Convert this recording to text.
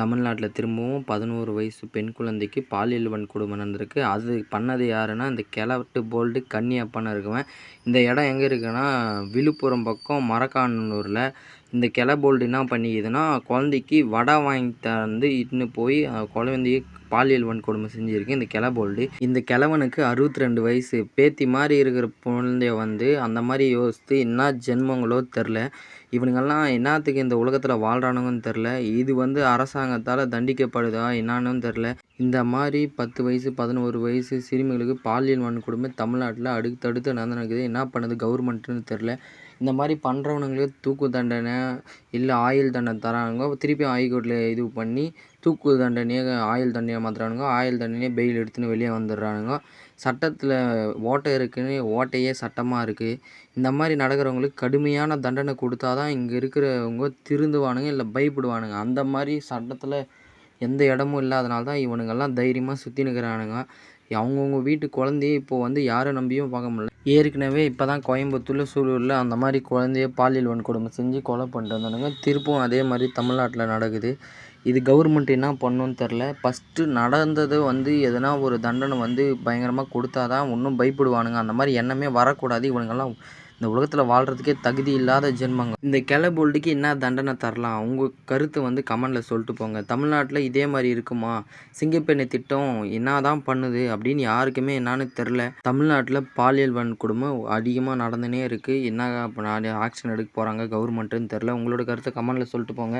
தமிழ்நாட்டில திரும்பவும் 11 வயசு பெண் குழந்தைக்கு பாலியல் வன்கொடுமை நடந்திருக்கு. அது பண்ணது யாருன்னா, இந்த கெலட்டு போல்டு கன்னியப்பன்னு இருக்குவன். இந்த இடம் எங்கே இருக்குன்னா, விழுப்புரம் பக்கம் மரக்காணனூர்ல. இந்த போல்டு என்ன பண்ணிக்குதுன்னா, குழந்தைக்கு வடை வாங்கி தந்து இட்டுன்னு போய் குழந்தைய பாலியல் வன்கொடுமை செஞ்சிருக்கு இந்த போல்டு. இந்த கிழவனுக்கு 62 வயசு. பேத்தி மாரி இருக்கிற குழந்தைய வந்து அந்த மாரி யோசித்து என்ன ஜென்மங்களோ தெரில. இவனுங்கெல்லாம் என்னாத்துக்கு இந்த உலகத்தில் வாழ்றானுங்கன்னு தெரில. இது வந்து அரசாங்கத்தால் தண்டிக்கப்படுதா என்னான்னு தெரில. இந்த மாதிரி 10 வயசு 11 வயசு சிறுமிகளுக்கு பாலியல் வன்கொடுமை தமிழ்நாட்டில் அடுத்தடுத்து நடக்குது. என்ன பண்ணுது கவர்மெண்ட்டுன்னு தெரில. இந்த மாதிரி பண்ணுறவனுங்களுக்கு தூக்கு தண்டனை இல்லை ஆயுள் தண்டனை தரானுங்க. திருப்பியும் ஹைகோர்ட்டில் இது பண்ணி தூக்கு தண்டனையை ஆயுள் தண்டனையை மாற்றுறானுங்க. ஆயுள் தண்டனையை பெயில் எடுத்துன்னு வெளியே வந்துடுறானுங்க. சட்டத்தில் ஓட்டை இருக்குன்னு ஓட்டையே சட்டமாக இருக்குது. இந்த மாதிரி நடக்கிறவங்களுக்கு கடுமையான தண்டனை கொடுத்தா தான் இங்கே இருக்கிறவங்க திருந்துவானுங்க இல்லை பயப்படுவானுங்க. அந்த மாதிரி சட்டத்தில் எந்த இடமும் இல்லாதனால தான் இவனுங்கெல்லாம் தைரியமாக சுற்றினுக்கிறானுங்க. அவங்கவுங்க வீட்டு குழந்தைய இப்போ வந்து யாரை நம்பியும் பார்க்க முடியல. ஏற்கனவே இப்போ தான் கோயம்புத்தூரில் சூலூரில் அந்த மாதிரி குழந்தைய பாலியல் வன்கொடுமை செஞ்சு கொலை பண்ணிட்டு வந்தானுங்க. திருப்பவும் அதே மாதிரி தமிழ்நாட்டில் நடக்குது. இது கவர்மெண்ட் என்ன பண்ணணும்னு தெரில. ஃபஸ்ட்டு நடந்தது வந்து எதனா ஒரு தண்டனை வந்து பயங்கரமாக கொடுத்தா தான் இன்னும் பயப்படுவானுங்க. அந்த மாதிரி எண்ணமே வரக்கூடாது. இவனுங்கெல்லாம் இந்த உலகத்தில் வாழ்கிறதுக்கே தகுதி இல்லாத ஜென்மங்க. இந்த போல்டுக்கு என்ன தண்டனை தரலாம்? உங்கள் கருத்தை வந்து கமெண்டில் சொல்லிட்டு போங்க. தமிழ்நாட்டில் இதே மாதிரி இருக்குமா? சிங்கப்பெண்ணை திட்டம் என்ன தான் பண்ணுது அப்படின்னு யாருக்குமே என்னான்னு தெரில. தமிழ்நாட்டில் பாலியல் வன்கொடுமை அதிகமாக நடந்துனே இருக்குது. என்ன ஆக்ஷன் எடுக்க போகிறாங்க கவர்மெண்ட்டுன்னு தெரில. உங்களோட கருத்தை கமெண்டில் சொல்லிட்டு போங்க.